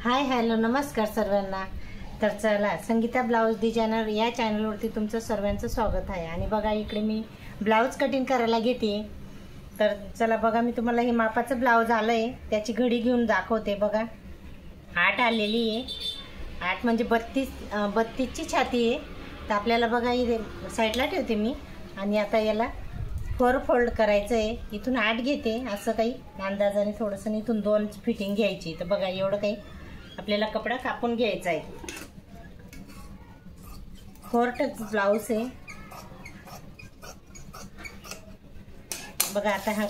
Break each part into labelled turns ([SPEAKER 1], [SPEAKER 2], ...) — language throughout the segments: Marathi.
[SPEAKER 1] हाय हॅलो नमस्कार सर्वांना। तर चला संगीता ब्लाउज डिझायनर या चॅनलवरती तुमचं सर्वांचं स्वागत आहे। आणि बघा इकडे मी ब्लाउज कटिंग करायला घेते। तर चला बघा मी तुम्हाला हे मापाचं ब्लाउज आलंय त्याची घडी घेऊन दाखवते। बघा 8 आलेली आहे, 8 म्हणजे 32 ची छाती आहे। तर आपल्याला बघा इथे साईडला ठेवते मी आणि आता याला 4 फोल्ड करायचं आहे। इथून 8 घेते असं काही अंदाजाने थोडंसं, इथून 2 फिटिंग घ्यायची। तर बघा एवढं काही आपल्याला कपडा कापून घ्यायचा आहे। 4 टक्स ब्लाउज आहे। बघा आता हा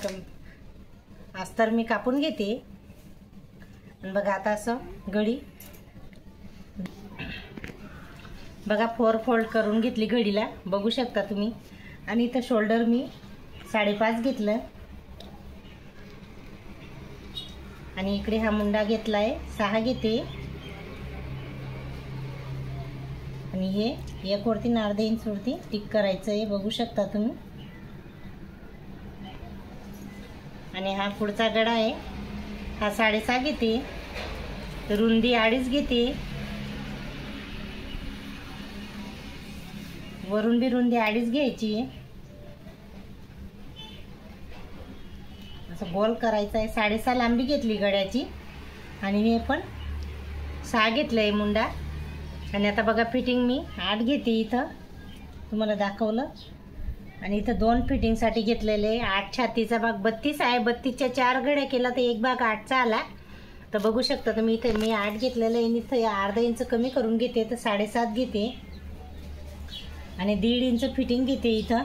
[SPEAKER 1] अस्तर मी कापून घेते आणि बघा आता असं घडी बघा 4 फोल्ड करून घेतली घडीला, बघू शकता तुम्ही। आणि इथं शोल्डर मी 5.5 घेतलं आणि इकडे हा मुंडा घेतलाय 6 घेते आणि हे 1 वरती 1/2 इंच वरती टिक करायचं आहे, बघू शकता तुम्ही। आणि हा पुढचा गडा आहे, हा 6.5 घेते, रुंदी 2.5 घेते, वरून बी रुंदी 2.5 घ्यायची आहे, असं गोल करायचं आहे। 6.5 लांबी घेतली गड्याची आणि हे पण 6 घेतलंय मुंडा। आणि आता बघा फिटिंग मी 8 घेते, इथं तुम्हाला दाखवलं। आणि इथं 2 फिटिंगसाठी घेतलेले 8 छातीचा भाग 32 आहे, 32च्या 4 घड्या केला तर एक भाग 8चा आला। तर बघू शकता तुम्ही इथे मी 8 घेतलेलं आहे, इथं 1/2 इंच कमी करून घेते तर 7.5 घेते आणि 1.5 इंच फिटिंग घेते, इथं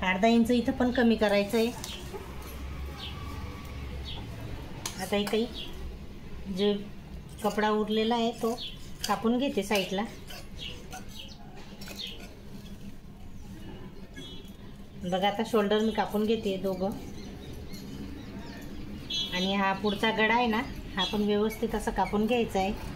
[SPEAKER 1] 1/2 इंच इथं पण कमी करायचं आहे। आता इथे जे कपडा उरलेला आहे तो कापून घेते साईडला। बघा आता शोल्डर मी कापून घेते दोघं आणि हा पुढचा गडा आहे ना हा पण व्यवस्थित असं कापून घ्यायचा आहे।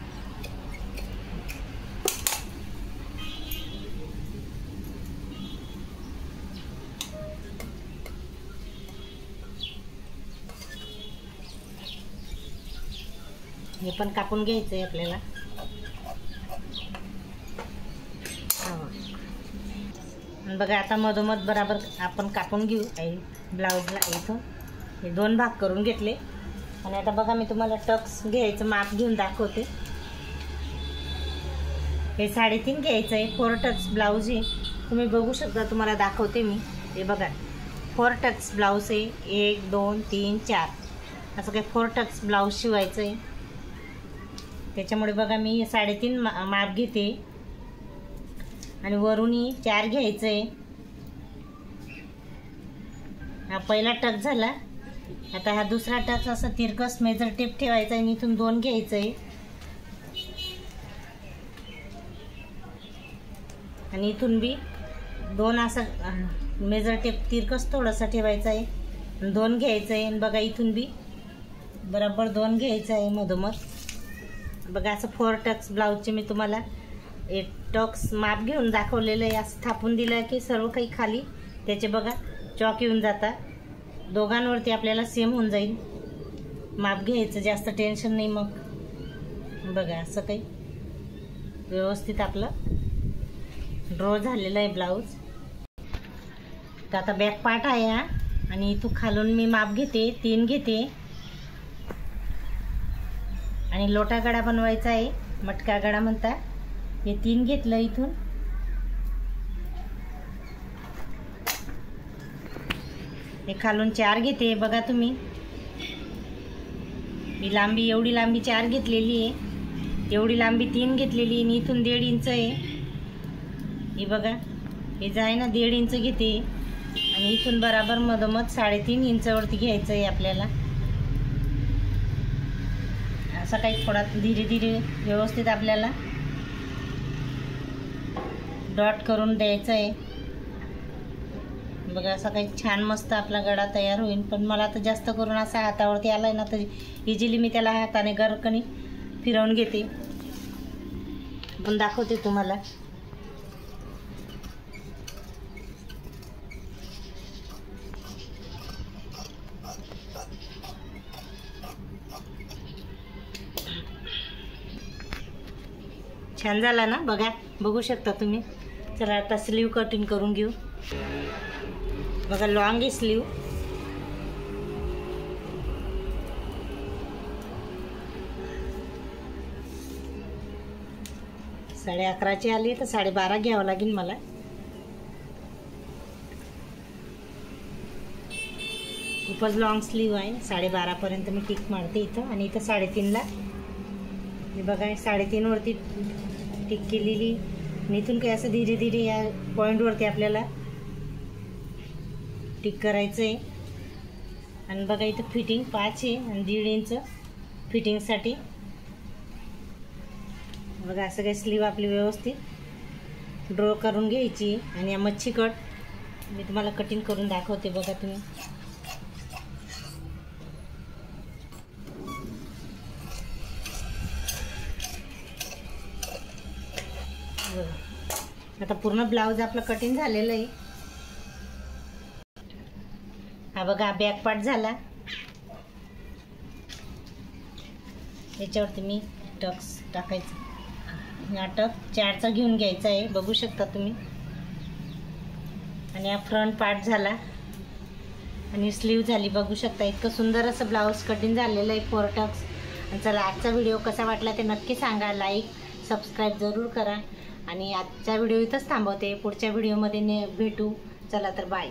[SPEAKER 1] हे पण कापून घ्यायचं आहे आपल्याला। बघा आता मधोमध बराबर आपण कापून घेऊ ब्लाउजला। इथं हे 2 भाग करून घेतले आणि आता बघा मी तुम्हाला टक्स घ्यायचं माप घेऊन दाखवते। हे 3.5 घ्यायचं आहे, 4 टक्स ब्लाउज आहे, तुम्ही बघू शकता, तुम्हाला दाखवते मी। हे बघा 4 टक्स ब्लाउज आहे, 1 2 3 4 असं काही 4 टक्स ब्लाउज शिवायचं आहे। त्याच्यामुळे बघा मी 3.5 माप घेते आणि वरूनही 4 घ्यायचं आहे। हा पहिला टक झाला, आता हा दुसरा टक असं तिरकस मेजर टेप ठेवायचा आहे आणि इथून 2 घ्यायचं आहे आणि इथून बी 2 असं मेजर टेप तिरकस थोडासा ठेवायचा आहे, 2 घ्यायचं आहे आणि बघा इथून बी बरोबर 2 घ्यायचं आहे मधोमध। बघा असं 4 टक्स ब्लाउजचे मी तुम्हाला एक टक्स माप घेऊन दाखवलेलं आहे। असं थापून दिलं की सर्व काही खाली त्याचे बघा चॉक येऊन जातात, दोघांवरती आपल्याला सेम होऊन जाईल। माप घ्यायचं जास्त टेन्शन नाही मग। बघा असं काही व्यवस्थित आपलं ड्रॉ झालेलं आहे ब्लाउज। तर आता बॅक पार्ट आहे हा आणि इथून खालून मी माप घेते, 3 घेते आणि लोटा गळा बनवायचा आहे, मटका गळा म्हणतात। हे 3 घेतलं, इथून हे खालून 4 घेते। बघा तुम्ही ही लांबी एवढी लांबी 4 घेतलेली आहे, एवढी लांबी 3 घेतलेली आणि इथून 1.5 इंच आहे। हे बघा हे जे आहे ना 1.5 इंच घेते आणि इथून बराबर मधोमध 3.5 इंचावरती घ्यायचं आहे आपल्याला। असं काही थोडा धीरे धीरे व्यवस्थित आपल्याला डॉट करून द्यायचं आहे। बघा असं काही छान मस्त आपला गळा तयार होईल। पण मला तर जास्त करून असा हातावरती आलाय ना तर इझिली मी त्याला हाताने गरकणी फिरवून घेते, पण दाखवते तुम्हाला। छान झाला ना, बघू शकता तुम्ही. चला आता स्लीव कटिंग करून घेऊ. बघा लॉंग आहे स्लीव. साडे 11ची आली तर 12.5 घ्यावं लागेल मला. खूपच लॉंग स्लीव आहे. 12.5 पर्यंत मी टिक मारते इथं. आणि इथं 3.5ला हे बघा 3.5 वरती टिक केलेली. आणि इथून काय असं धीरे धीरे या पॉईंटवरती आपल्याला टिक करायचं आहे. आणि बघा इथं फिटिंग 5 आहे आणि 1.5 इंच फिटिंगसाठी. बघा असं काही स्लीव आपली व्यवस्थित ड्रॉ करून घ्यायची. आणि या मच्छी कट मी तुम्हाला कटिंग करून दाखवते. बघा तुम्ही आता पूर्ण ब्लाउज आपलं कटिंग झालेलं आहे. हा बघा बॅक पार्ट झाला. याच्यावरती मी टक्स टाकायचं. नाटक 4चा घेऊन घ्यायचा आहे. बघू शकता तुम्ही. आणि हा फ्रंट पार्ट झाला आणि स्लीव झाली. बघू शकता इतकं सुंदर असं ब्लाऊज कटिंग झालेलं आहे 4 टक्स. आणि चला आजचा व्हिडिओ कसा वाटला ते नक्की सांगा. लाईक सबस्क्राईब जरूर करा. आणि आजचा व्हिडिओ इथंच थांबवते. पुढच्या व्हिडिओमध्ये भेटू. चला तर बाय.